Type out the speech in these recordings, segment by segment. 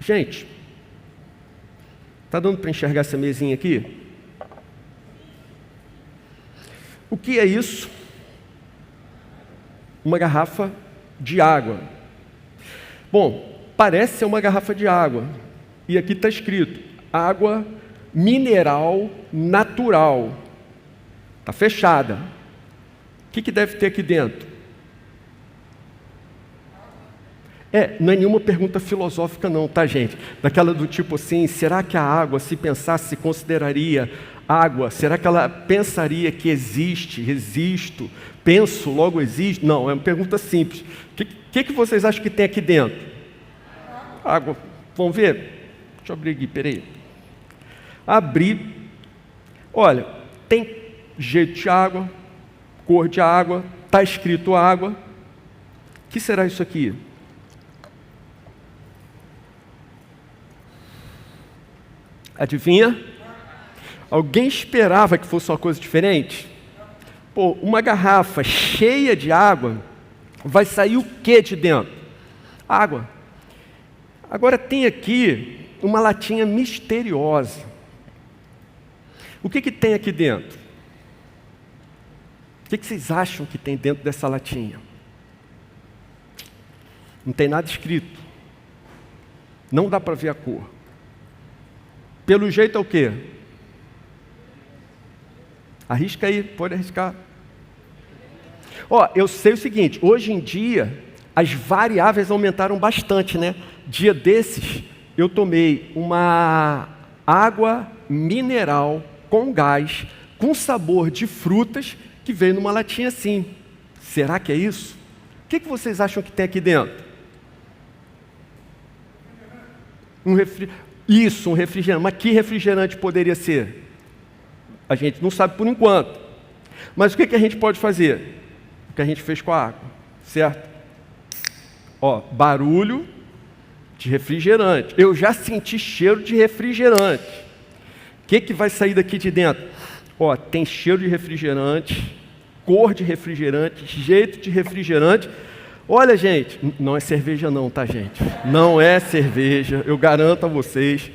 Gente, está dando para enxergar essa mesinha aqui? O que é isso? Uma garrafa de água. Bom, parece ser uma garrafa de água. E aqui está escrito, água mineral natural. Está fechada. O que deve ter aqui dentro? Não é nenhuma pergunta filosófica não, tá, gente? Daquela do tipo assim, será que a água, se pensasse, se consideraria água? Será que ela pensaria que existe, existo, penso, logo existe? Não, é uma pergunta simples. O que vocês acham que tem aqui dentro? Água. Vamos ver? Deixa eu abrir aqui, peraí. Abrir. Olha, tem jeito de água, cor de água, está escrito água. O que será isso aqui? Adivinha? Alguém esperava que fosse uma coisa diferente? Pô, uma garrafa cheia de água, vai sair o que de dentro? Água. Agora tem aqui uma latinha misteriosa. O que tem aqui dentro? O que vocês acham que tem dentro dessa latinha? Não tem nada escrito. Não dá para ver a cor. Pelo jeito é o quê? Arrisca aí, pode arriscar. Eu sei o seguinte, hoje em dia, as variáveis aumentaram bastante, né? Dia desses, eu tomei uma água mineral com gás, com sabor de frutas, que veio numa latinha assim. Será que é isso? O que vocês acham que tem aqui dentro? Isso, um refrigerante. Mas que refrigerante poderia ser? A gente não sabe por enquanto. Mas o que a gente pode fazer? O que a gente fez com a água, certo? Barulho de refrigerante. Eu já senti cheiro de refrigerante. O que vai sair daqui de dentro? Tem cheiro de refrigerante, cor de refrigerante, jeito de refrigerante. Olha, gente, não é cerveja não, tá, gente? Não é cerveja, eu garanto a vocês.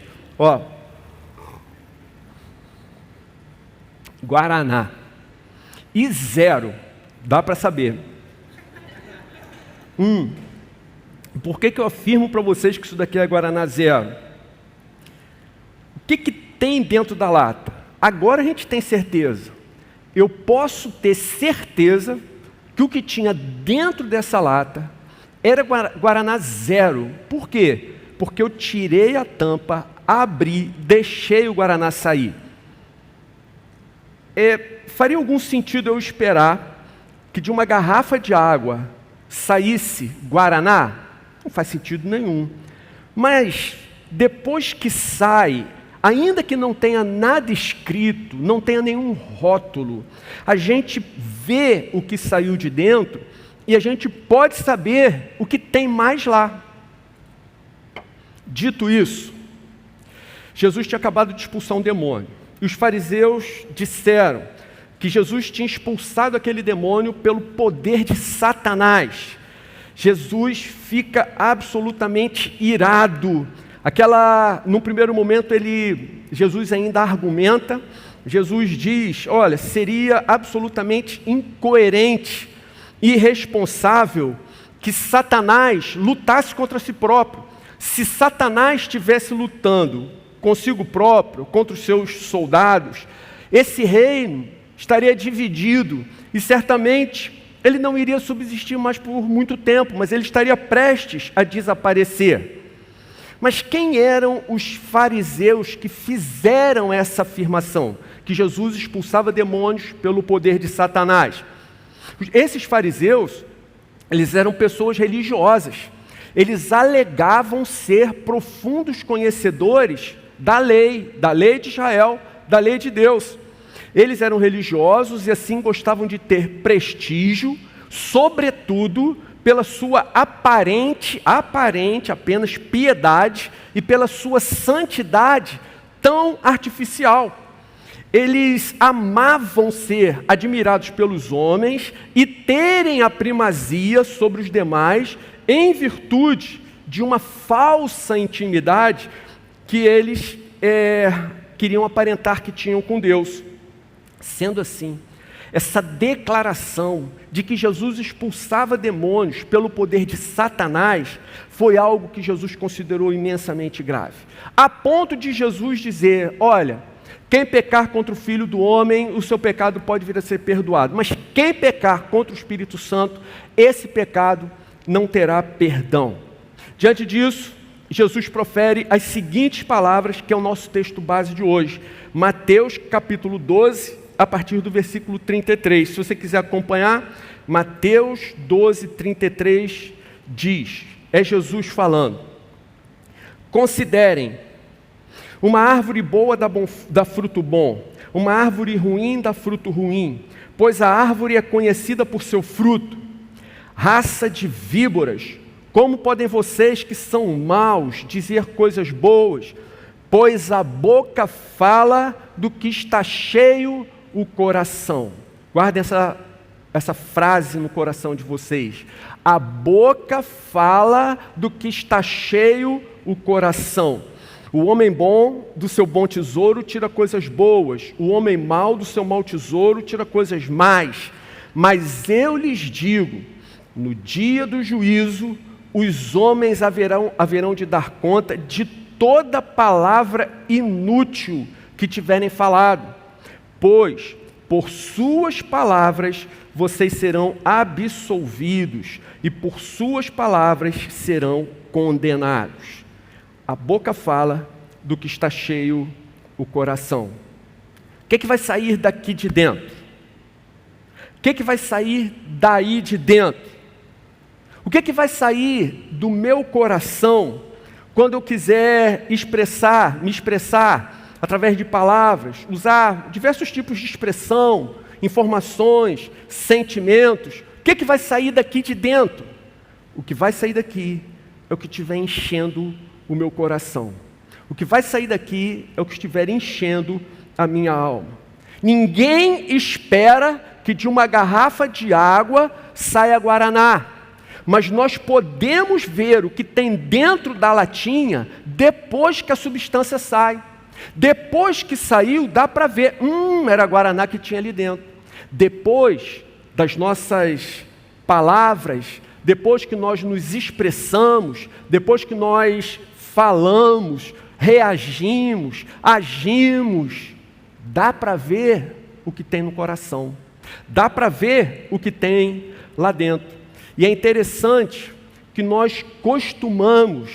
Guaraná. E zero, dá para saber. Por que eu afirmo para vocês que isso daqui é Guaraná zero? O que tem dentro da lata? Agora a gente tem certeza. Eu posso ter certeza que o que tinha dentro dessa lata era Guaraná zero. Por quê? Porque eu tirei a tampa, abri, deixei o Guaraná sair. Faria algum sentido eu esperar que de uma garrafa de água saísse Guaraná? Não faz sentido nenhum. Mas depois que sai, ainda que não tenha nada escrito, não tenha nenhum rótulo, a gente vê o que saiu de dentro e a gente pode saber o que tem mais lá. Dito isso, Jesus tinha acabado de expulsar um demônio. E os fariseus disseram que Jesus tinha expulsado aquele demônio pelo poder de Satanás. Jesus fica absolutamente irado. Num primeiro momento, Jesus ainda argumenta. Jesus diz, olha, seria absolutamente incoerente, irresponsável que Satanás lutasse contra si próprio. Se Satanás estivesse lutando consigo próprio, contra os seus soldados, esse reino estaria dividido e certamente ele não iria subsistir mais por muito tempo, mas ele estaria prestes a desaparecer. Mas quem eram os fariseus que fizeram essa afirmação? Que Jesus expulsava demônios pelo poder de Satanás. Esses fariseus, eles eram pessoas religiosas. Eles alegavam ser profundos conhecedores da lei de Israel, da lei de Deus. Eles eram religiosos e assim gostavam de ter prestígio, sobretudo pela sua aparente apenas piedade e pela sua santidade tão artificial. Eles amavam ser admirados pelos homens e terem a primazia sobre os demais em virtude de uma falsa intimidade que eles queriam aparentar que tinham com Deus. Sendo assim, essa declaração de que Jesus expulsava demônios pelo poder de Satanás foi algo que Jesus considerou imensamente grave. A ponto de Jesus dizer: olha, quem pecar contra o Filho do Homem, o seu pecado pode vir a ser perdoado. Mas quem pecar contra o Espírito Santo, esse pecado não terá perdão. Diante disso, Jesus profere as seguintes palavras, que é o nosso texto base de hoje. Mateus capítulo 12, a partir do versículo 33. Se você quiser acompanhar, Mateus 12, 33 diz, é Jesus falando: considerem, uma árvore boa dá fruto bom, uma árvore ruim dá fruto ruim, pois a árvore é conhecida por seu fruto. Raça de víboras, como podem vocês que são maus dizer coisas boas? Pois a boca fala do que está cheio o coração. Guardem essa frase no coração de vocês. A boca fala do que está cheio o coração. O homem bom do seu bom tesouro tira coisas boas, o homem mau do seu mau tesouro tira coisas más. Mas eu lhes digo, no dia do juízo, os homens haverão de dar conta de toda palavra inútil que tiverem falado, pois por suas palavras vocês serão absolvidos e por suas palavras serão condenados. A boca fala do que está cheio o coração. O que vai sair daqui de dentro? O que vai sair daí de dentro? O que vai sair do meu coração quando eu quiser me expressar através de palavras, usar diversos tipos de expressão, informações, sentimentos? O que vai sair daqui de dentro? O que vai sair daqui é o que estiver enchendo o meu coração. O que vai sair daqui é o que estiver enchendo a minha alma. Ninguém espera que de uma garrafa de água saia guaraná, mas nós podemos ver o que tem dentro da latinha depois que a substância sai. Depois que saiu, dá para ver, era guaraná que tinha ali dentro. Depois das nossas palavras, depois que nós nos expressamos, depois que nós falamos, reagimos, agimos, dá para ver o que tem no coração, dá para ver o que tem lá dentro. E é interessante que nós costumamos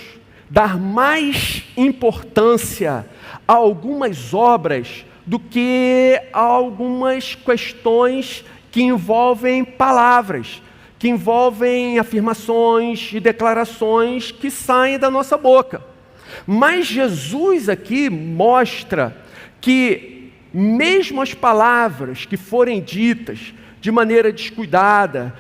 dar mais importância a algumas obras do que a algumas questões que envolvem palavras, que envolvem afirmações e declarações que saem da nossa boca. Mas Jesus aqui mostra que mesmo as palavras que forem ditas de maneira descuidadas,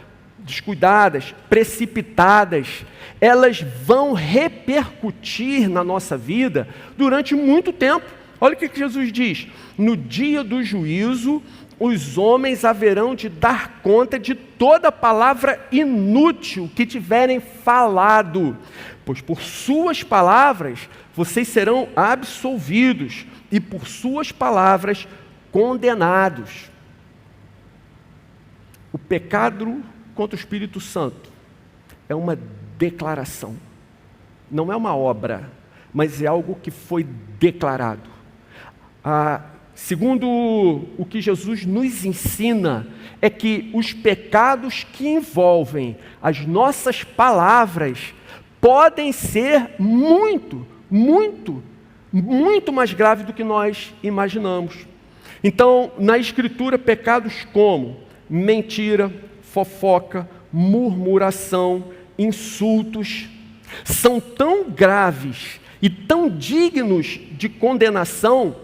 precipitadas, elas vão repercutir na nossa vida durante muito tempo. Olha o que Jesus diz: no dia do juízo, os homens haverão de dar conta de toda palavra inútil que tiverem falado, pois por suas palavras vocês serão absolvidos e por suas palavras condenados. O pecado contra o Espírito Santo é uma declaração, não é uma obra, mas é algo que foi declarado. Segundo o que Jesus nos ensina, é que os pecados que envolvem as nossas palavras podem ser muito, muito, muito mais graves do que nós imaginamos. Então, na Escritura, pecados como mentira, fofoca, murmuração, insultos, são tão graves e tão dignos de condenação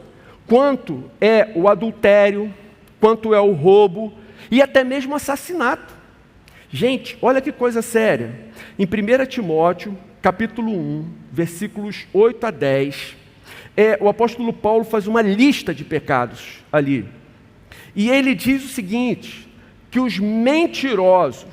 quanto é o adultério, quanto é o roubo e até mesmo o assassinato. Gente, olha que coisa séria. Em 1 Timóteo, capítulo 1, versículos 8 a 10, o apóstolo Paulo faz uma lista de pecados ali. E ele diz o seguinte, que os mentirosos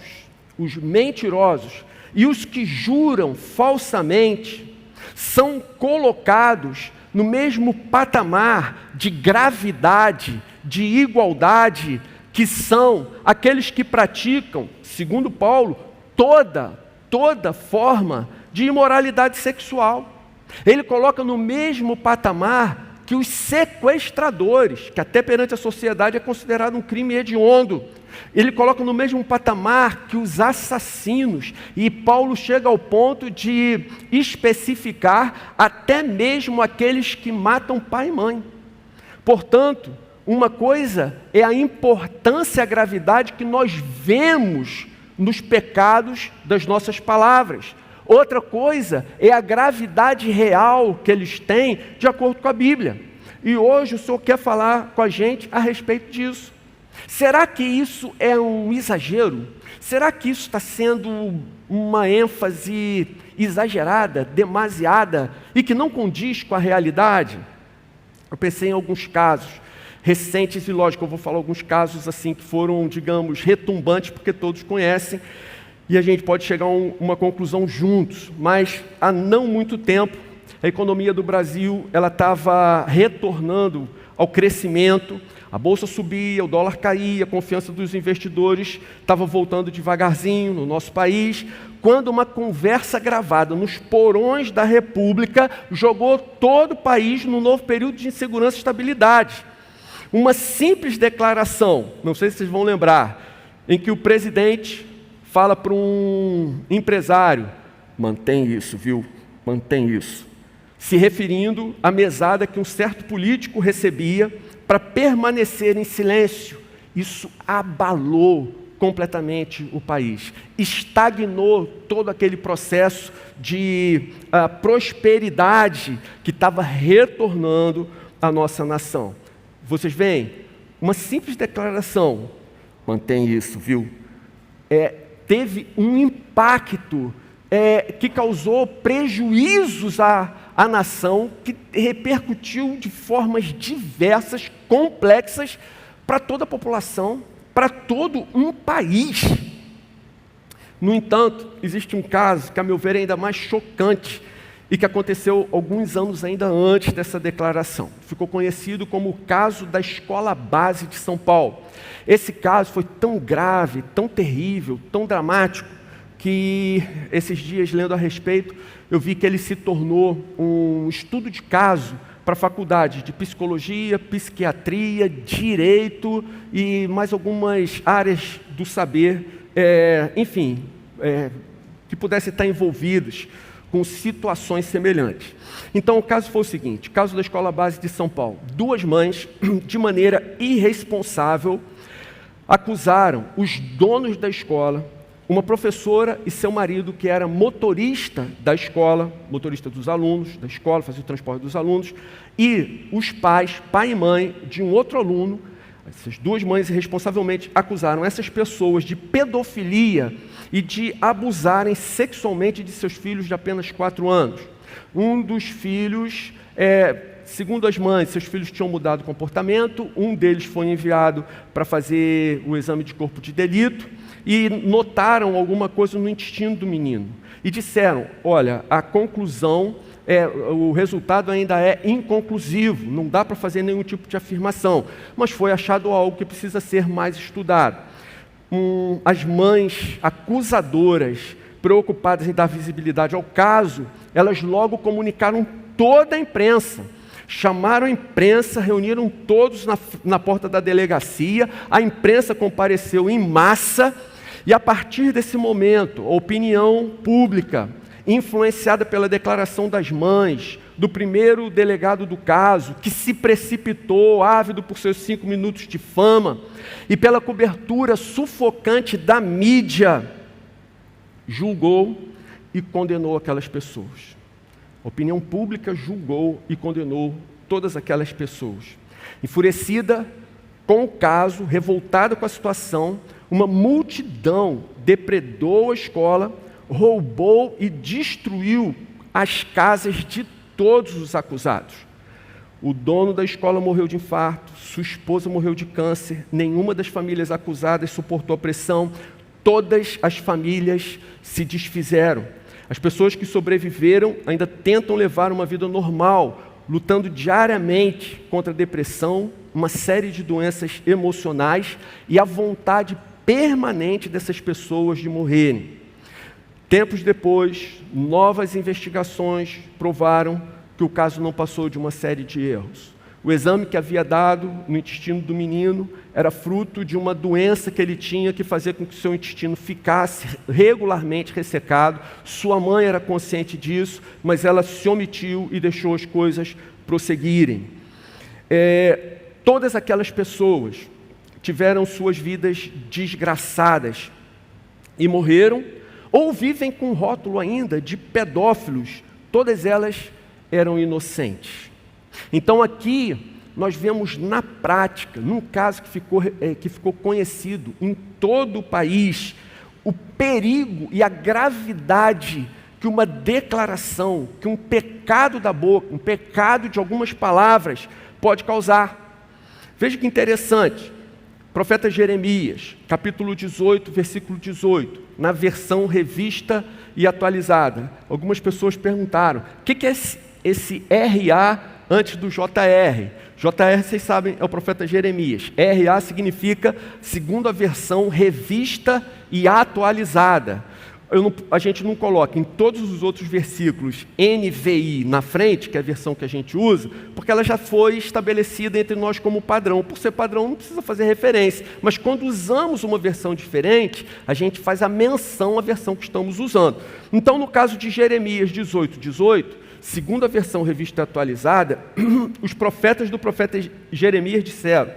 e os que juram falsamente são colocados no mesmo patamar de gravidade, de igualdade, que são aqueles que praticam, segundo Paulo, toda forma de imoralidade sexual. Ele coloca no mesmo patamar que os sequestradores, que até perante a sociedade é considerado um crime hediondo. Ele coloca no mesmo patamar que os assassinos. E Paulo chega ao ponto de especificar até mesmo aqueles que matam pai e mãe. Portanto, uma coisa é a importância e a gravidade que nós vemos nos pecados das nossas palavras. Outra coisa é a gravidade real que eles têm de acordo com a Bíblia. E hoje o Senhor quer falar com a gente a respeito disso. Será que isso é um exagero? Será que isso está sendo uma ênfase exagerada, demasiada e que não condiz com a realidade? Eu pensei em alguns casos recentes e, lógico, eu vou falar alguns casos assim que foram, digamos, retumbantes, porque todos conhecem, e a gente pode chegar a uma conclusão juntos. Mas há não muito tempo, a economia do Brasil ela estava retornando ao crescimento, a bolsa subia, o dólar caía, a confiança dos investidores estava voltando devagarzinho no nosso país, quando uma conversa gravada nos porões da República jogou todo o país num novo período de insegurança e estabilidade. Uma simples declaração, não sei se vocês vão lembrar, em que o presidente fala para um empresário: mantém isso, viu? Mantém isso. Se referindo à mesada que um certo político recebia para permanecer em silêncio. Isso abalou completamente o país. Estagnou todo aquele processo de prosperidade que estava retornando à nossa nação. Vocês veem? Uma simples declaração, mantém isso, viu? Teve um impacto que causou prejuízos à nação, que repercutiu de formas diversas, complexas, para toda a população, para todo um país. No entanto, existe um caso que, a meu ver, é ainda mais chocante e que aconteceu alguns anos ainda antes dessa declaração. Ficou conhecido como o caso da Escola Base de São Paulo. Esse caso foi tão grave, tão terrível, tão dramático, que esses dias, lendo a respeito, eu vi que ele se tornou um estudo de caso para a faculdade de psicologia, psiquiatria, direito e mais algumas áreas do saber, que pudessem estar envolvidas com situações semelhantes. Então o caso foi o seguinte: caso da Escola Base de São Paulo. 2 mães, de maneira irresponsável, acusaram os donos da escola, uma professora e seu marido, que era motorista da escola, motorista dos alunos da escola, fazia o transporte dos alunos, e os pais, pai e mãe, de um outro aluno. Essas 2 mães irresponsavelmente acusaram essas pessoas de pedofilia e de abusarem sexualmente de seus filhos de apenas 4 anos. Um dos filhos, segundo as mães, seus filhos tinham mudado de comportamento, um deles foi enviado para fazer o exame de corpo de delito e notaram alguma coisa no intestino do menino. E disseram: olha, a conclusão, o resultado ainda é inconclusivo, não dá para fazer nenhum tipo de afirmação, mas foi achado algo que precisa ser mais estudado. As mães acusadoras, preocupadas em dar visibilidade ao caso, elas logo comunicaram toda a imprensa, chamaram a imprensa, reuniram todos na porta da delegacia, a imprensa compareceu em massa, e a partir desse momento, a opinião pública, influenciada pela declaração das mães, do primeiro delegado do caso, que se precipitou, ávido por seus 5 minutos de fama, e pela cobertura sufocante da mídia, julgou e condenou aquelas pessoas. A opinião pública julgou e condenou todas aquelas pessoas. Enfurecida com o caso, revoltada com a situação, uma multidão depredou a escola, roubou e destruiu as casas de todos os acusados. O dono da escola morreu de infarto, sua esposa morreu de câncer, nenhuma das famílias acusadas suportou a pressão, todas as famílias se desfizeram. As pessoas que sobreviveram ainda tentam levar uma vida normal, lutando diariamente contra a depressão, uma série de doenças emocionais e a vontade permanente dessas pessoas de morrerem. Tempos depois, novas investigações provaram que o caso não passou de uma série de erros. O exame que havia dado no intestino do menino era fruto de uma doença que ele tinha que fazia com que seu intestino ficasse regularmente ressecado. Sua mãe era consciente disso, mas ela se omitiu e deixou as coisas prosseguirem. Todas aquelas pessoas tiveram suas vidas desgraçadas e morreram, ou vivem com um rótulo ainda de pedófilos. Todas elas eram inocentes. Então aqui nós vemos na prática, num caso que ficou conhecido em todo o país, o perigo e a gravidade que uma declaração, que um pecado da boca, um pecado de algumas palavras pode causar. Veja que interessante, profeta Jeremias, capítulo 18, versículo 18, na versão revista e atualizada. Algumas pessoas perguntaram, o que é esse RA antes do JR? JR, vocês sabem, é o profeta Jeremias. RA significa segundo a versão revista e atualizada. A gente não coloca em todos os outros versículos NVI na frente, que é a versão que a gente usa, porque ela já foi estabelecida entre nós como padrão. Por ser padrão, não precisa fazer referência. Mas quando usamos uma versão diferente, a gente faz a menção à versão que estamos usando. Então, no caso de Jeremias 18:18, segundo a versão revista atualizada, os profetas do profeta Jeremias disseram: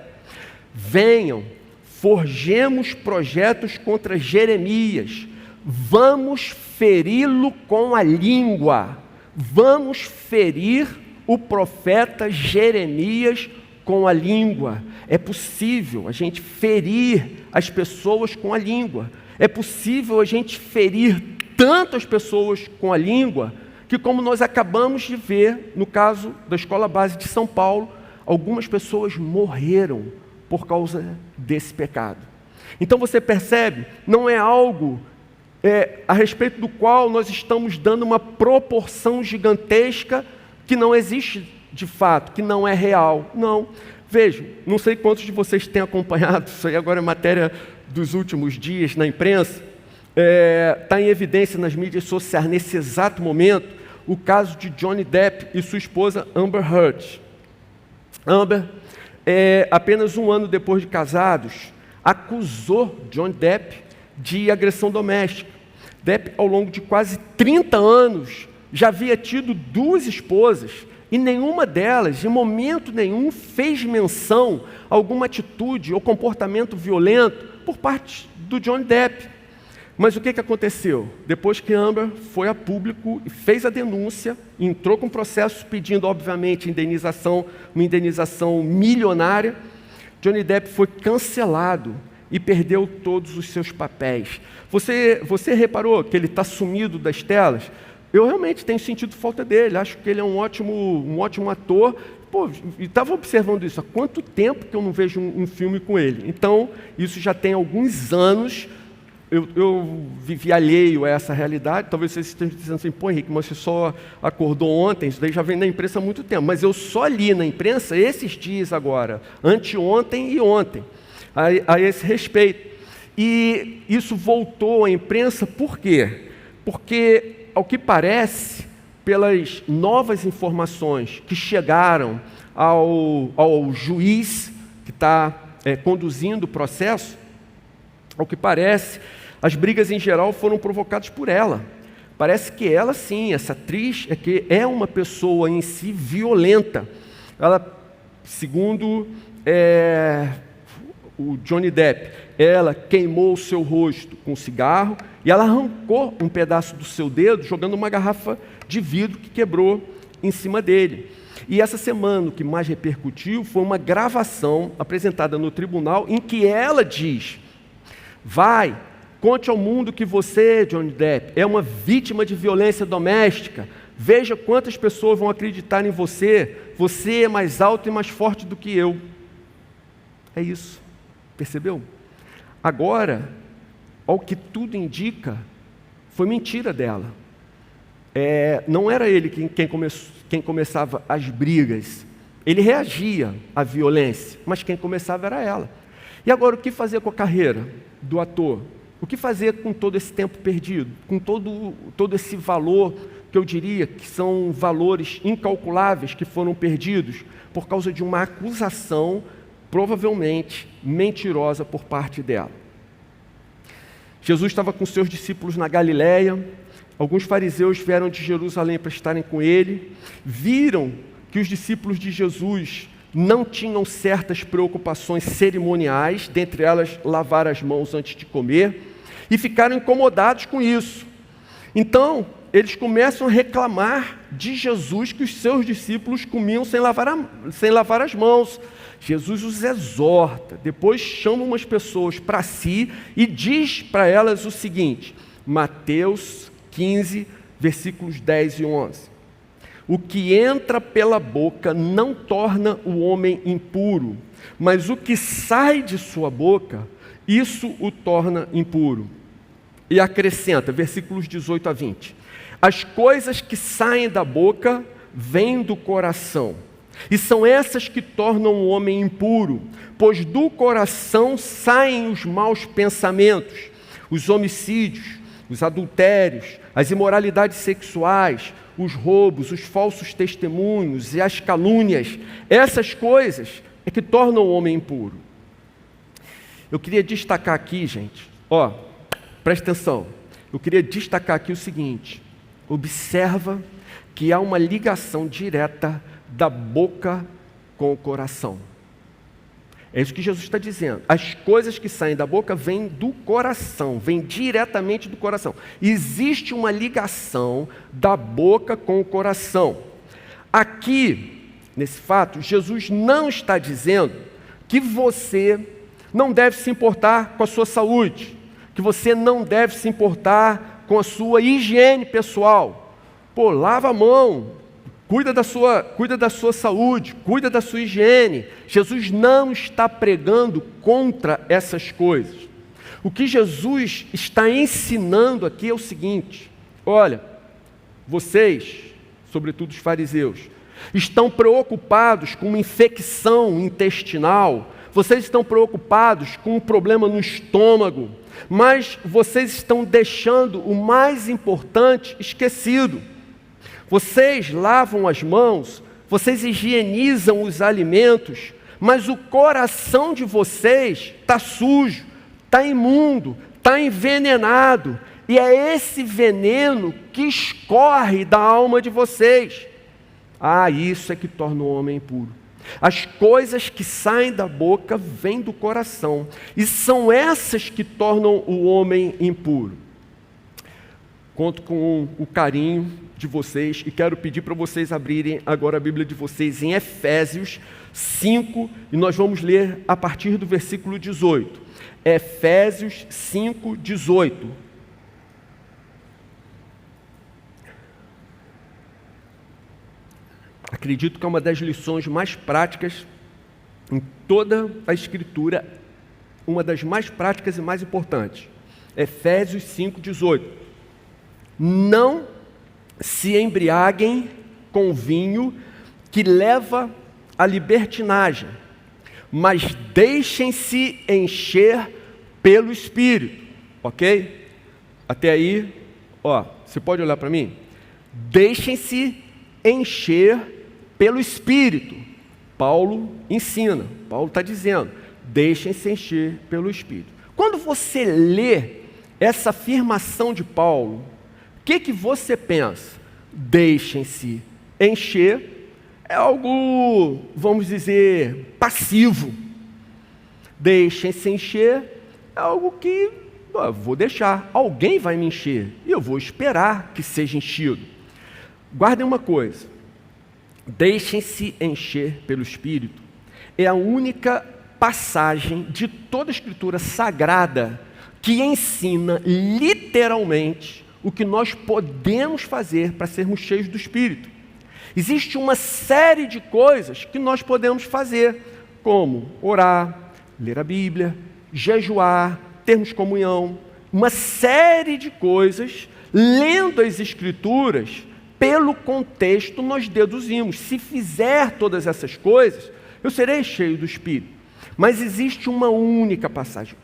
venham, forjemos projetos contra Jeremias, vamos feri-lo com a língua, vamos ferir o profeta Jeremias com a língua. É possível a gente ferir as pessoas com a língua, é possível a gente ferir tanto as pessoas com a língua, que como nós acabamos de ver no caso da Escola Base de São Paulo, algumas pessoas morreram por causa desse pecado. Então você percebe, não é algo a respeito do qual nós estamos dando uma proporção gigantesca que não existe de fato, que não é real. Não. Vejam, não sei quantos de vocês têm acompanhado, isso aí agora é matéria dos últimos dias na imprensa, está em evidência nas mídias sociais nesse exato momento, o caso de Johnny Depp e sua esposa Amber Heard. Amber, apenas um ano depois de casados, acusou Johnny Depp de agressão doméstica. Depp, ao longo de quase 30 anos, já havia tido 2 esposas e nenhuma delas, em momento nenhum, fez menção a alguma atitude ou comportamento violento por parte do Johnny Depp. Mas o que aconteceu? Depois que Amber foi a público e fez a denúncia, entrou com processo pedindo, obviamente, uma indenização milionária, Johnny Depp foi cancelado e perdeu todos os seus papéis. Você reparou que ele está sumido das telas? Eu realmente tenho sentido falta dele, acho que ele é um ótimo ator. E estava observando isso, há quanto tempo que eu não vejo um filme com ele? Então, isso já tem alguns anos, eu vivi alheio a essa realidade. Talvez vocês estejam dizendo assim, pô Henrique, mas você só acordou ontem, isso daí já vem na imprensa há muito tempo. Mas eu só li na imprensa esses dias agora, anteontem e ontem, a esse respeito. E isso voltou à imprensa por quê? Porque, ao que parece, pelas novas informações que chegaram ao juiz que está conduzindo o processo, ao que parece, as brigas em geral foram provocadas por ela. Parece que ela sim, essa atriz, é uma pessoa em si violenta. Ela, segundo o Johnny Depp, ela queimou o seu rosto com um cigarro e ela arrancou um pedaço do seu dedo jogando uma garrafa de vidro que quebrou em cima dele. E essa semana o que mais repercutiu foi uma gravação apresentada no tribunal em que ela diz: vai, conte ao mundo que você, Johnny Depp, é uma vítima de violência doméstica. Veja quantas pessoas vão acreditar em você. Você é mais alto e mais forte do que eu. É isso. Percebeu? Agora, ao que tudo indica, foi mentira dela. Não era ele quem começava as brigas. Ele reagia à violência, mas quem começava era ela. E agora, o que fazer com a carreira do ator? O que fazer com todo esse tempo perdido? Com todo esse valor, que eu diria que são valores incalculáveis que foram perdidos por causa de uma acusação, provavelmente mentirosa por parte dela. Jesus estava com seus discípulos na Galileia. Alguns fariseus vieram de Jerusalém para estarem com ele, viram que os discípulos de Jesus não tinham certas preocupações cerimoniais, dentre elas lavar as mãos antes de comer, e ficaram incomodados com isso. Então, eles começam a reclamar de Jesus que os seus discípulos comiam sem lavar as mãos. Jesus os exorta, depois chama umas pessoas para si e diz para elas o seguinte, Mateus 15, versículos 10 e 11. O que entra pela boca não torna o homem impuro, mas o que sai de sua boca, isso o torna impuro. E acrescenta, versículos 18 a 20. As coisas que saem da boca vêm do coração, e são essas que tornam o homem impuro, pois do coração saem os maus pensamentos, os homicídios, os adultérios, as imoralidades sexuais, os roubos, os falsos testemunhos e as calúnias. Essas coisas é que tornam o homem impuro. Eu queria destacar aqui, gente, presta atenção, eu queria destacar aqui o seguinte, observa que há uma ligação direta da boca com o coração. É isso que Jesus está dizendo. As coisas que saem da boca vêm do coração, vêm diretamente do coração. Existe uma ligação da boca com o coração. Aqui, nesse fato, Jesus não está dizendo que você não deve se importar com a sua saúde, que você não deve se importar com a sua higiene pessoal. Lava a mão, cuida da sua saúde, cuida da sua higiene. Jesus não está pregando contra essas coisas. O que Jesus está ensinando aqui é o seguinte, olha, vocês, sobretudo os fariseus, estão preocupados com uma infecção intestinal, vocês estão preocupados com um problema no estômago, mas vocês estão deixando o mais importante esquecido. Vocês lavam as mãos, vocês higienizam os alimentos, mas o coração de vocês está sujo, está imundo, está envenenado, e é esse veneno que escorre da alma de vocês. Isso é que torna o homem impuro. As coisas que saem da boca vêm do coração, e são essas que tornam o homem impuro. Conto com o carinho de vocês e quero pedir para vocês abrirem agora a Bíblia de vocês em Efésios 5, e nós vamos ler a partir do versículo 18. Efésios 5, 18. Acredito que é uma das lições mais práticas em toda a Escritura, uma das mais práticas e mais importantes. Efésios 5, 18. Não se embriaguem com vinho que leva à libertinagem, mas deixem-se encher pelo Espírito. Ok? Até aí, você pode olhar para mim? Deixem-se encher pelo Espírito. Paulo ensina, Paulo está dizendo, deixem-se encher pelo Espírito. Quando você lê essa afirmação de Paulo, o que você pensa? Deixem-se encher é algo, vamos dizer, passivo. Deixem-se encher é algo que vou deixar, alguém vai me encher e eu vou esperar que seja enchido. Guardem uma coisa, deixem-se encher pelo Espírito é a única passagem de toda a Escritura Sagrada que ensina literalmente o que nós podemos fazer para sermos cheios do Espírito. Existe uma série de coisas que nós podemos fazer, como orar, ler a Bíblia, jejuar, termos comunhão, uma série de coisas, lendo as Escrituras, pelo contexto nós deduzimos. Se fizer todas essas coisas, eu serei cheio do Espírito. Mas existe uma única passagem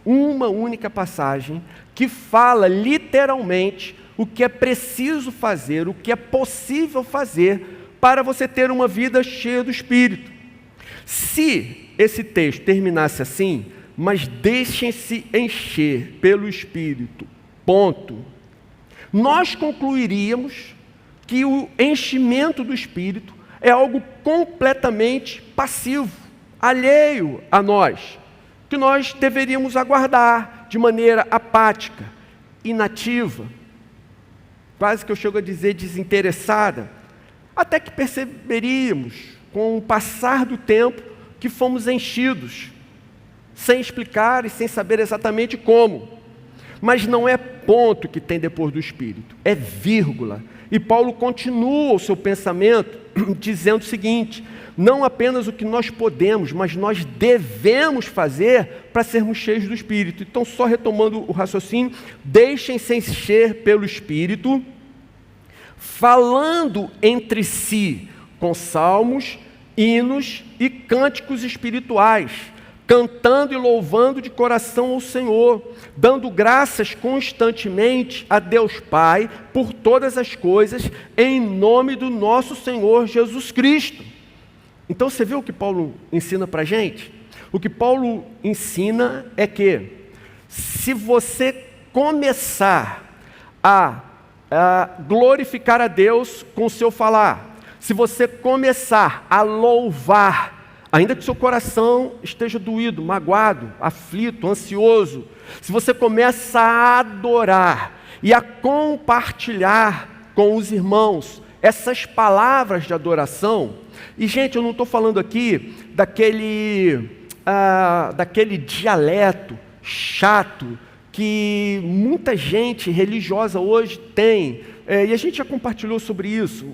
que fala literalmente o que é preciso fazer, o que é possível fazer para você ter uma vida cheia do Espírito. Se esse texto terminasse assim, mas deixem-se encher pelo Espírito, ponto, nós concluiríamos que o enchimento do Espírito é algo completamente passivo, alheio a nós, que nós deveríamos aguardar de maneira apática, inativa, quase que eu chego a dizer desinteressada, até que perceberíamos, com o passar do tempo, que fomos enchidos, sem explicar e sem saber exatamente como. Mas não é ponto que tem depois do Espírito, é vírgula. E Paulo continua o seu pensamento dizendo o seguinte: não apenas o que nós podemos, mas nós devemos fazer para sermos cheios do Espírito. Então, só retomando o raciocínio, deixem-se encher pelo Espírito, falando entre si com salmos, hinos e cânticos espirituais, cantando e louvando de coração ao Senhor, dando graças constantemente a Deus Pai por todas as coisas, em nome do nosso Senhor Jesus Cristo. Então você viu o que Paulo ensina para a gente? O que Paulo ensina é que, se você começar a glorificar a Deus com o seu falar, se você começar a louvar, ainda que seu coração esteja doído, magoado, aflito, ansioso, se você começa a adorar e a compartilhar com os irmãos essas palavras de adoração, e gente, eu não estou falando aqui daquele dialeto chato que muita gente religiosa hoje tem, e a gente já compartilhou sobre isso,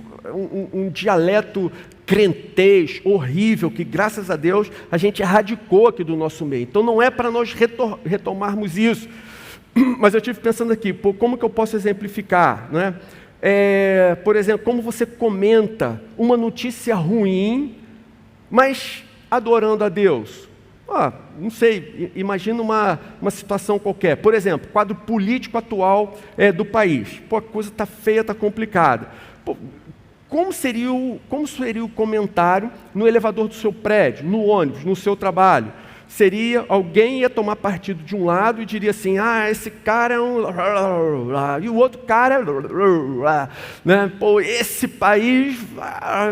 um dialeto crentez, horrível, que graças a Deus a gente erradicou aqui do nosso meio. Então não é para nós retomarmos isso, mas eu estive pensando aqui, como que eu posso exemplificar, não é? Por exemplo, como você comenta uma notícia ruim, mas adorando a Deus. Não sei, imagina uma situação qualquer. Por exemplo, quadro político atual do país. A coisa está feia, está complicada. Como seria o comentário no elevador do seu prédio, no ônibus, no seu trabalho? Seria, alguém ia tomar partido de um lado e diria assim: esse cara é um... e o outro cara é... né? Esse país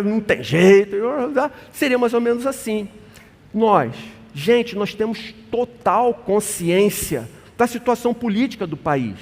não tem jeito. Seria mais ou menos assim. Nós temos total consciência da situação política do país,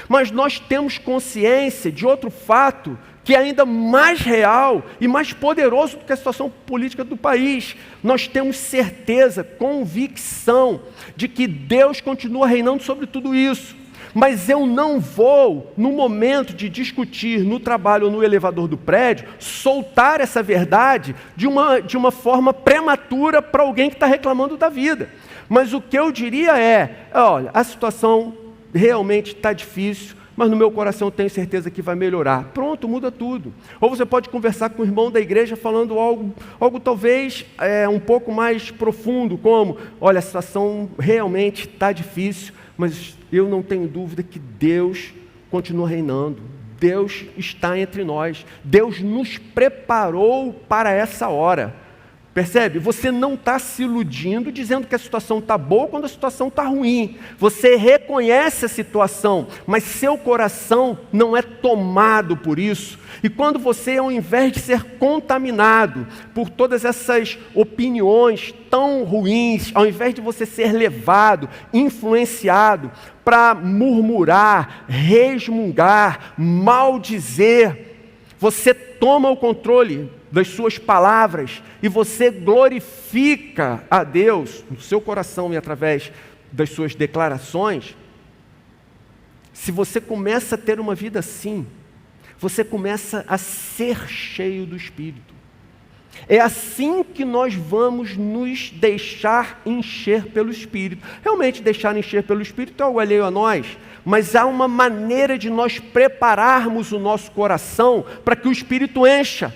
mas nós temos consciência de outro fato que é ainda mais real e mais poderoso do que a situação política do país. Nós temos certeza, convicção de que Deus continua reinando sobre tudo isso. Mas eu não vou, no momento de discutir no trabalho ou no elevador do prédio, soltar essa verdade de uma forma prematura para alguém que está reclamando da vida. Mas o que eu diria olha, a situação realmente está difícil, mas no meu coração eu tenho certeza que vai melhorar. Pronto, muda tudo. Ou você pode conversar com o irmão da igreja falando algo talvez um pouco mais profundo, como: olha, a situação realmente está difícil, mas eu não tenho dúvida que Deus continua reinando. Deus está entre nós. Deus nos preparou para essa hora. Percebe? Você não está se iludindo dizendo que a situação está boa quando a situação está ruim. Você reconhece a situação, mas seu coração não é tomado por isso. E quando você, ao invés de ser contaminado por todas essas opiniões tão ruins, ao invés de você ser levado, influenciado para murmurar, resmungar, maldizer, você toma o controle das suas palavras e você glorifica a Deus no seu coração e através das suas declarações. Se você começa a ter uma vida assim, você começa a ser cheio do Espírito. É assim que nós vamos nos deixar encher pelo Espírito. Realmente deixar encher pelo Espírito é algo alheio a nós, mas há uma maneira de nós prepararmos o nosso coração para que o Espírito encha.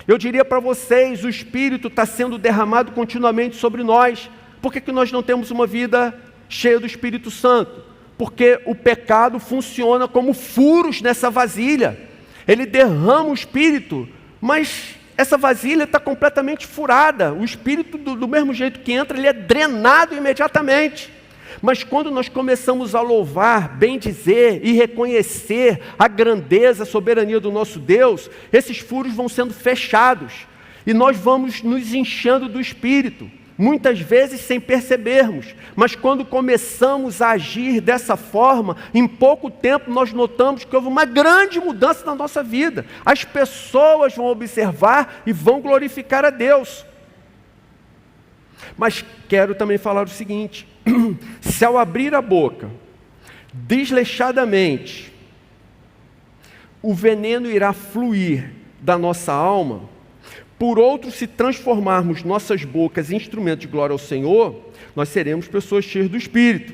Eu diria para vocês, o Espírito está sendo derramado continuamente sobre nós. Por que nós não temos uma vida cheia do Espírito Santo? Porque o pecado funciona como furos nessa vasilha. Ele derrama o Espírito, mas essa vasilha está completamente furada. O Espírito, do mesmo jeito que entra, ele é drenado imediatamente. Mas quando nós começamos a louvar, bendizer e reconhecer a grandeza, a soberania do nosso Deus, esses furos vão sendo fechados e nós vamos nos enchendo do Espírito, muitas vezes sem percebermos. Mas quando começamos a agir dessa forma, em pouco tempo nós notamos que houve uma grande mudança na nossa vida. As pessoas vão observar e vão glorificar a Deus. Mas quero também falar o seguinte: se ao abrir a boca, desleixadamente, o veneno irá fluir da nossa alma, por outro, se transformarmos nossas bocas em instrumento de glória ao Senhor, nós seremos pessoas cheias do Espírito.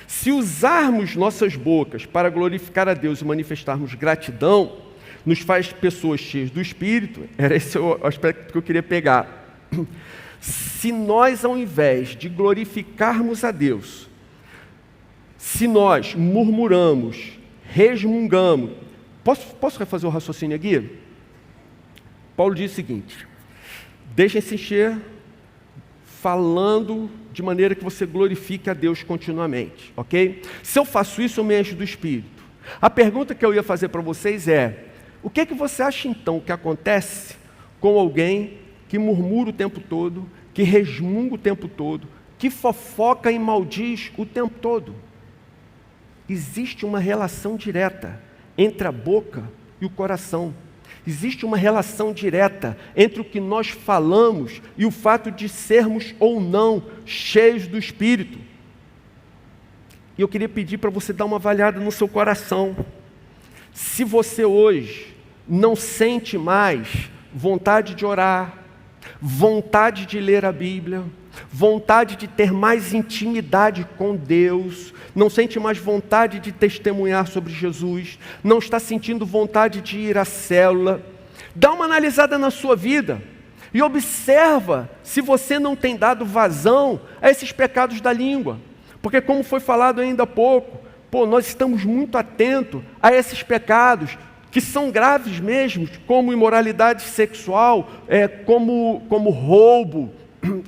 Se usarmos nossas bocas para glorificar a Deus e manifestarmos gratidão, nos faz pessoas cheias do Espírito. Era esse o aspecto que eu queria pegar. Se nós, ao invés de glorificarmos a Deus, se nós murmuramos, resmungamos... Posso refazer o raciocínio aqui? Paulo diz o seguinte: deixem-se encher falando de maneira que você glorifique a Deus continuamente, ok? Se eu faço isso, eu me encho do Espírito. A pergunta que eu ia fazer para vocês é: o que você acha então que acontece com alguém que murmura o tempo todo, que resmunga o tempo todo, que fofoca e maldiz o tempo todo? Existe uma relação direta entre a boca e o coração. Existe uma relação direta entre o que nós falamos e o fato de sermos ou não cheios do Espírito. E eu queria pedir para você dar uma avaliada no seu coração. Se você hoje não sente mais vontade de orar, vontade de ler a Bíblia, vontade de ter mais intimidade com Deus, não sente mais vontade de testemunhar sobre Jesus, não está sentindo vontade de ir à célula, dá uma analisada na sua vida e observa se você não tem dado vazão a esses pecados da língua. Porque, como foi falado ainda há pouco, nós estamos muito atentos a esses pecados que são graves mesmo, como imoralidade sexual, como roubo,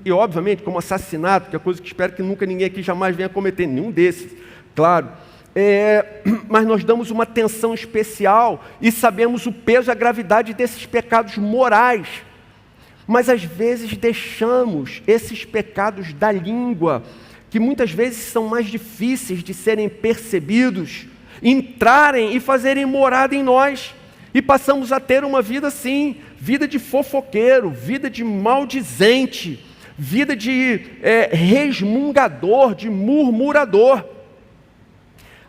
e obviamente como assassinato, que é coisa que espero que nunca ninguém aqui jamais venha cometer, nenhum desses, claro. Mas nós damos uma atenção especial e sabemos o peso e a gravidade desses pecados morais. Mas às vezes deixamos esses pecados da língua, que muitas vezes são mais difíceis de serem percebidos, entrarem e fazerem morada em nós. E passamos a ter uma vida assim, vida de fofoqueiro, vida de maldizente, vida de resmungador, de murmurador.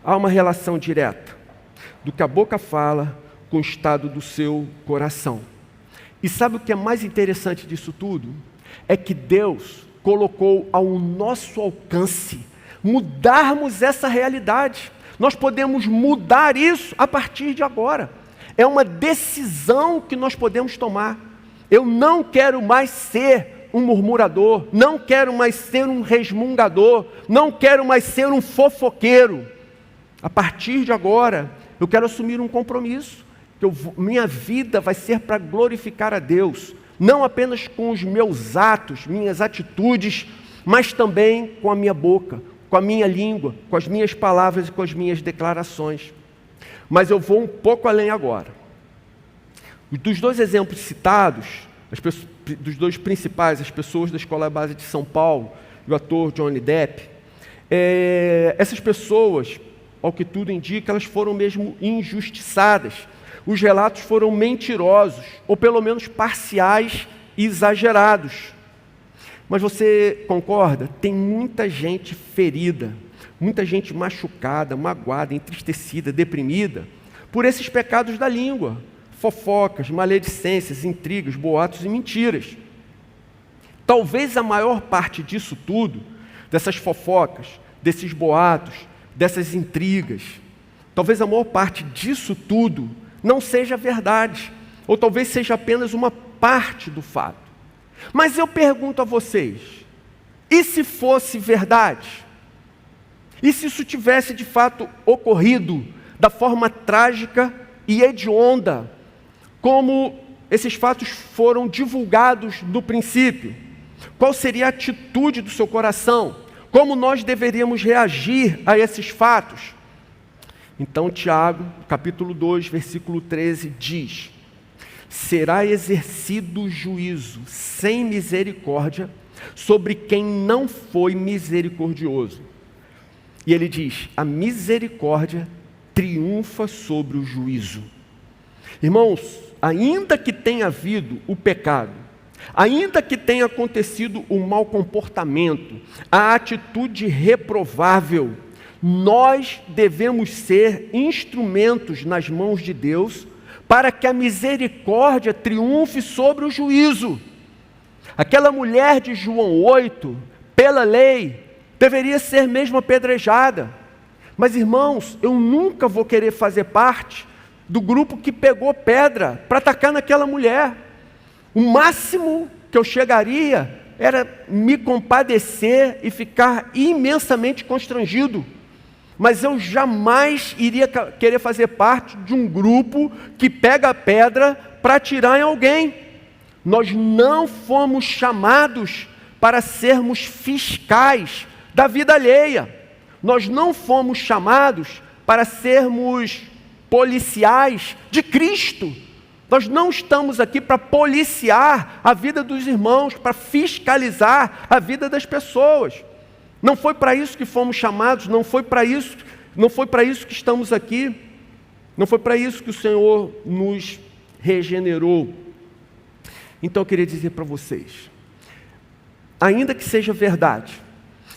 Há uma relação direta do que a boca fala com o estado do seu coração. E sabe o que é mais interessante disso tudo? É que Deus colocou ao nosso alcance mudarmos essa realidade. Nós podemos mudar isso a partir de agora. É uma decisão que nós podemos tomar. Eu não quero mais ser um murmurador, não quero mais ser um resmungador, não quero mais ser um fofoqueiro. A partir de agora, eu quero assumir um compromisso, que minha vida vai ser para glorificar a Deus, não apenas com os meus atos, minhas atitudes, mas também com a minha boca, com a minha língua, com as minhas palavras e com as minhas declarações. Mas eu vou um pouco além agora. Dos dois exemplos citados, dos dois principais, as pessoas da Escola Base de São Paulo e o ator Johnny Depp, essas pessoas, ao que tudo indica, elas foram mesmo injustiçadas. Os relatos foram mentirosos, ou pelo menos parciais e exagerados. Mas você concorda? Tem muita gente ferida, muita gente machucada, magoada, entristecida, deprimida, por esses pecados da língua, fofocas, maledicências, intrigas, boatos e mentiras. Talvez a maior parte disso tudo, dessas fofocas, desses boatos, dessas intrigas. Talvez a maior parte disso tudo não seja verdade, ou talvez seja apenas uma parte do fato. Mas eu pergunto a vocês, e se fosse verdade? E se isso tivesse de fato ocorrido da forma trágica e hedionda, como esses fatos foram divulgados no princípio? Qual seria a atitude do seu coração? Como nós deveríamos reagir a esses fatos? Então Tiago, capítulo 2, versículo 13, diz: será exercido juízo sem misericórdia sobre quem não foi misericordioso. E ele diz: a misericórdia triunfa sobre o juízo. Irmãos, ainda que tenha havido o pecado, ainda que tenha acontecido o mau comportamento, a atitude reprovável, nós devemos ser instrumentos nas mãos de Deus para que a misericórdia triunfe sobre o juízo. Aquela mulher de João 8, pela lei, deveria ser mesmo apedrejada. Mas, irmãos, eu nunca vou querer fazer parte do grupo que pegou pedra para atacar naquela mulher. O máximo que eu chegaria era me compadecer e ficar imensamente constrangido. Mas eu jamais iria querer fazer parte de um grupo que pega a pedra para atirar em alguém. Nós não fomos chamados para sermos fiscais da vida alheia. Nós não fomos chamados para sermos policiais de Cristo. Nós não estamos aqui para policiar a vida dos irmãos, para fiscalizar a vida das pessoas. Não foi para isso que fomos chamados, não foi para isso que estamos aqui, não foi para isso que o Senhor nos regenerou. Então eu queria dizer para vocês, ainda que seja verdade,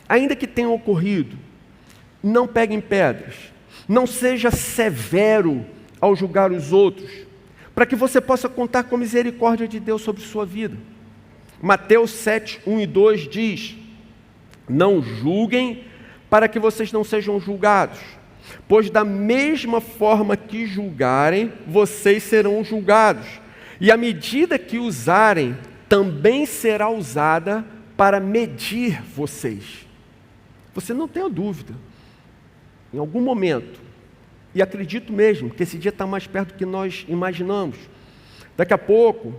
ainda que tenha ocorrido, não peguem pedras, não seja severo ao julgar os outros, para que você possa contar com a misericórdia de Deus sobre sua vida. Mateus 7, 1 e 2 diz: não julguem para que vocês não sejam julgados, pois da mesma forma que julgarem, vocês serão julgados, e a medida que usarem também será usada para medir vocês. Você não tenha dúvida, em algum momento, e acredito mesmo que esse dia está mais perto do que nós imaginamos, daqui a pouco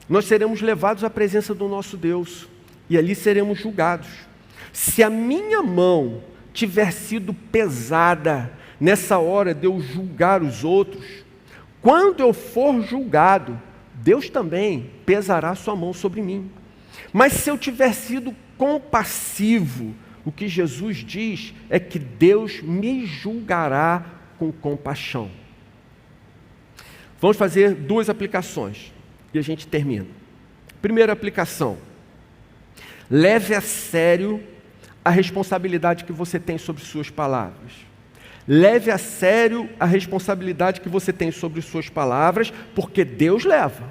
nós seremos levados à presença do nosso Deus, e ali seremos julgados. Se a minha mão tiver sido pesada nessa hora de eu julgar os outros, quando eu for julgado, Deus também pesará sua mão sobre mim. Mas se eu tiver sido compassivo, o que Jesus diz é que Deus me julgará com compaixão. Vamos fazer duas aplicações e a gente termina. Primeira aplicação: leve a sério a responsabilidade que você tem sobre suas palavras. Leve a sério a responsabilidade que você tem sobre suas palavras, porque Deus leva.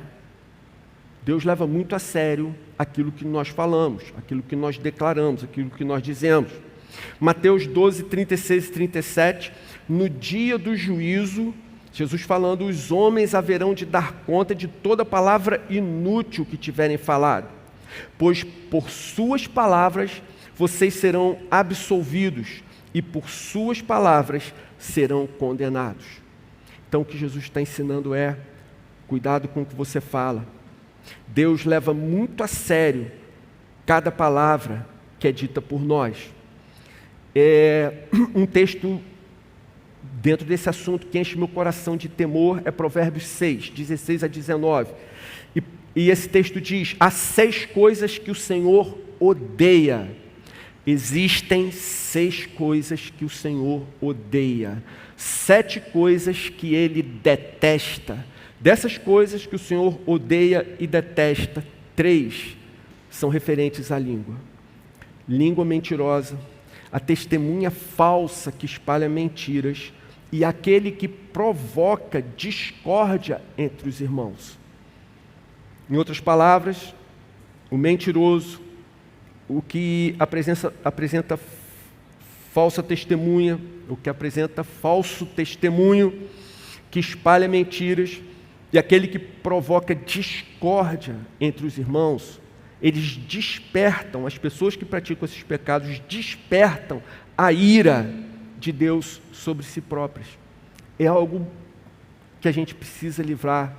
Deus leva muito a sério aquilo que nós falamos, aquilo que nós declaramos, aquilo que nós dizemos. Mateus 12, 36 e 37, no dia do juízo, Jesus falando: os homens haverão de dar conta de toda palavra inútil que tiverem falado, pois por suas palavras vocês serão absolvidos, e por suas palavras serão condenados. Então o que Jesus está ensinando é: cuidado com o que você fala. Deus leva muito a sério cada palavra que é dita por nós. Um texto dentro desse assunto que enche meu coração de temor é Provérbios 6, 16 a 19. E esse texto diz: há 6 coisas que o Senhor odeia. Existem 6 coisas que o Senhor odeia, 7 coisas que Ele detesta. Dessas coisas que o Senhor odeia e detesta, 3 são referentes à língua. Língua mentirosa, a testemunha falsa que espalha mentiras e aquele que provoca discórdia entre os irmãos. Em outras palavras, o mentiroso, o que apresenta falsa testemunha, o que apresenta falso testemunho, que espalha mentiras, e aquele que provoca discórdia entre os irmãos. Eles despertam, as pessoas que praticam esses pecados despertam a ira de Deus sobre si próprias. É algo que a gente precisa livrar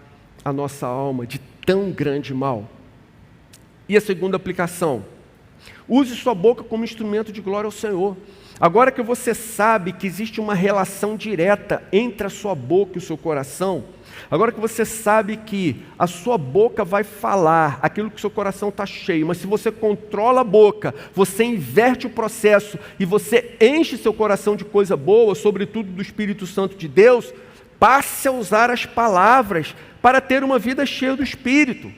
a nossa alma de tão grande mal. E a segunda aplicação: use sua boca como instrumento de glória ao Senhor. Agora que você sabe que existe uma relação direta entre a sua boca e o seu coração, agora que você sabe que a sua boca vai falar aquilo que o seu coração está cheio, mas se você controla a boca, você inverte o processo e você enche seu coração de coisa boa, sobretudo do Espírito Santo de Deus, passe a usar as palavras para ter uma vida cheia do Espírito.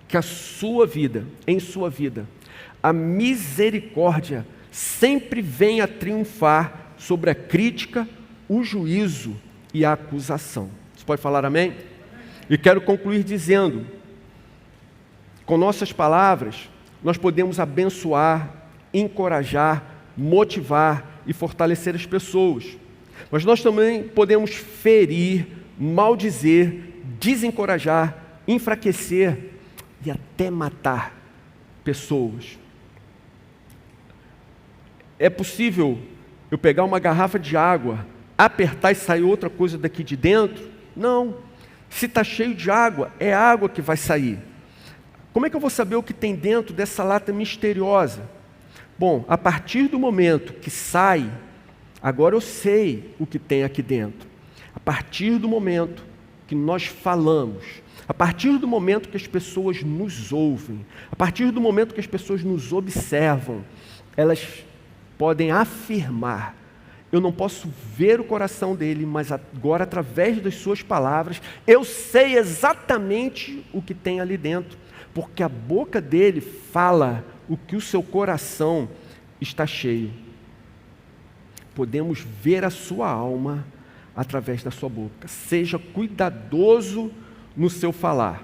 Que a sua vida, em sua vida, a misericórdia sempre venha a triunfar sobre a crítica, o juízo e a acusação. Você pode falar amém? E quero concluir dizendo, com nossas palavras, nós podemos abençoar, encorajar, motivar e fortalecer as pessoas. Mas nós também podemos ferir, maldizer, desencorajar, enfraquecer e até matar pessoas. É possível eu pegar uma garrafa de água, apertar e sair outra coisa daqui de dentro? Não. Se está cheio de água, é água que vai sair. Como é que eu vou saber o que tem dentro dessa lata misteriosa? Bom, a partir do momento que sai, agora eu sei o que tem aqui dentro. A partir do momento que nós falamos, a partir do momento que as pessoas nos ouvem, a partir do momento que as pessoas nos observam, elas podem afirmar: eu não posso ver o coração dele, mas agora, através das suas palavras, eu sei exatamente o que tem ali dentro, porque a boca dele fala o que o seu coração está cheio. Podemos ver a sua alma através da sua boca. Seja cuidadoso no seu falar.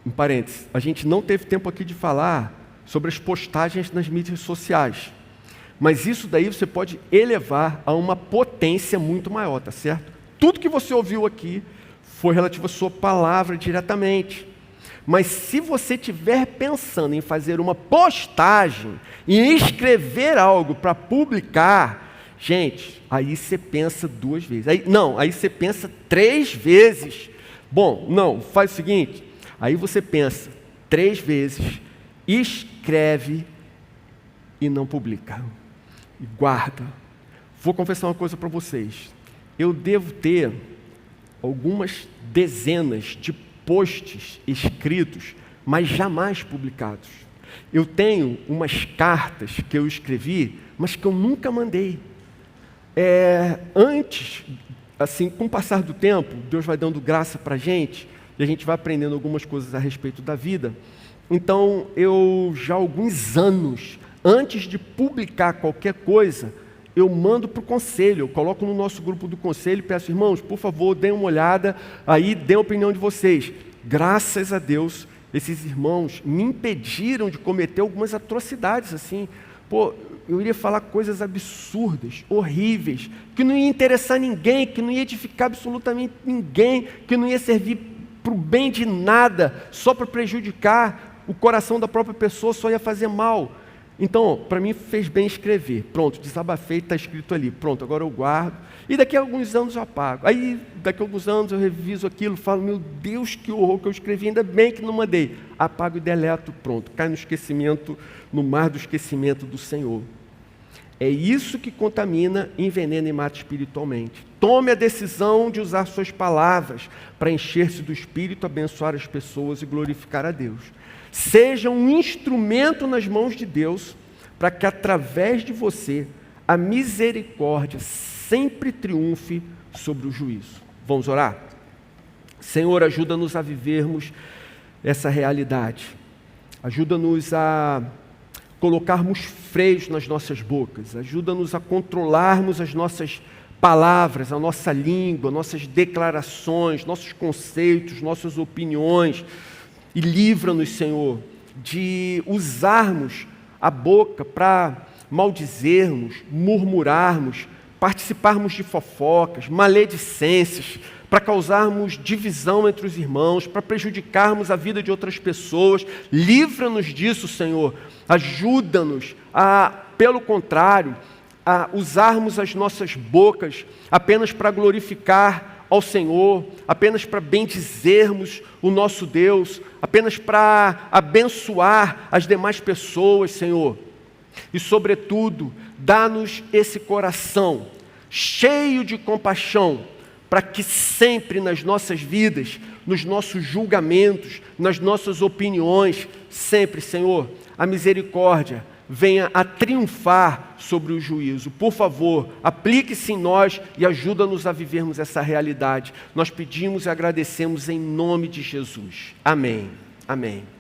Em parênteses, a gente não teve tempo aqui de falar sobre as postagens nas mídias sociais. Mas isso daí você pode elevar a uma potência muito maior, tá certo? Tudo que você ouviu aqui foi relativo à sua palavra diretamente. Mas se você estiver pensando em fazer uma postagem, em escrever algo para publicar, gente, aí você pensa 2 vezes. Aí você pensa 3 vezes. Bom, não, faz o seguinte, aí você pensa 3 vezes, escreve e não publica. E guarda. Vou confessar uma coisa para vocês. Eu devo ter algumas dezenas de posts escritos, mas jamais publicados. Eu tenho umas cartas que eu escrevi, mas que eu nunca mandei. Antes, assim, com o passar do tempo, Deus vai dando graça para a gente, e a gente vai aprendendo algumas coisas a respeito da vida. Então, eu já há alguns anos, antes de publicar qualquer coisa, eu mando para o conselho, eu coloco no nosso grupo do conselho e peço: irmãos, por favor, deem uma olhada, aí deem a opinião de vocês. Graças a Deus, esses irmãos me impediram de cometer algumas atrocidades assim. Eu iria falar coisas absurdas, horríveis, que não ia interessar ninguém, que não ia edificar absolutamente ninguém, que não ia servir para o bem de nada, só para prejudicar o coração da própria pessoa, só ia fazer mal. Então, para mim fez bem escrever. Pronto, desabafei, está escrito ali. Pronto, agora eu guardo. E daqui a alguns anos eu apago. Aí, daqui a alguns anos eu reviso aquilo, falo: meu Deus, que horror que eu escrevi, ainda bem que não mandei. Apago e deleto, pronto. Cai no esquecimento, no mar do esquecimento do Senhor. É isso que contamina, envenena e mata espiritualmente. Tome a decisão de usar suas palavras para encher-se do Espírito, abençoar as pessoas e glorificar a Deus. Seja um instrumento nas mãos de Deus, para que através de você a misericórdia sempre triunfe sobre o juízo. Vamos orar? Senhor, ajuda-nos a vivermos essa realidade. Ajuda-nos a colocarmos freios nas nossas bocas. Ajuda-nos a controlarmos as nossas palavras, a nossa língua, nossas declarações, nossos conceitos, nossas opiniões. E livra-nos, Senhor, de usarmos a boca para maldizermos, murmurarmos, participarmos de fofocas, maledicências, para causarmos divisão entre os irmãos, para prejudicarmos a vida de outras pessoas. Livra-nos disso, Senhor. Ajuda-nos a, pelo contrário, a usarmos as nossas bocas apenas para glorificar ao Senhor, apenas para bendizermos o nosso Deus, apenas para abençoar as demais pessoas, Senhor. E, sobretudo, dá-nos esse coração cheio de compaixão, para que sempre nas nossas vidas, nos nossos julgamentos, nas nossas opiniões, sempre, Senhor, a misericórdia venha a triunfar sobre o juízo. Por favor, aplique-se em nós e ajuda-nos a vivermos essa realidade. Nós pedimos e agradecemos em nome de Jesus. Amém. Amém.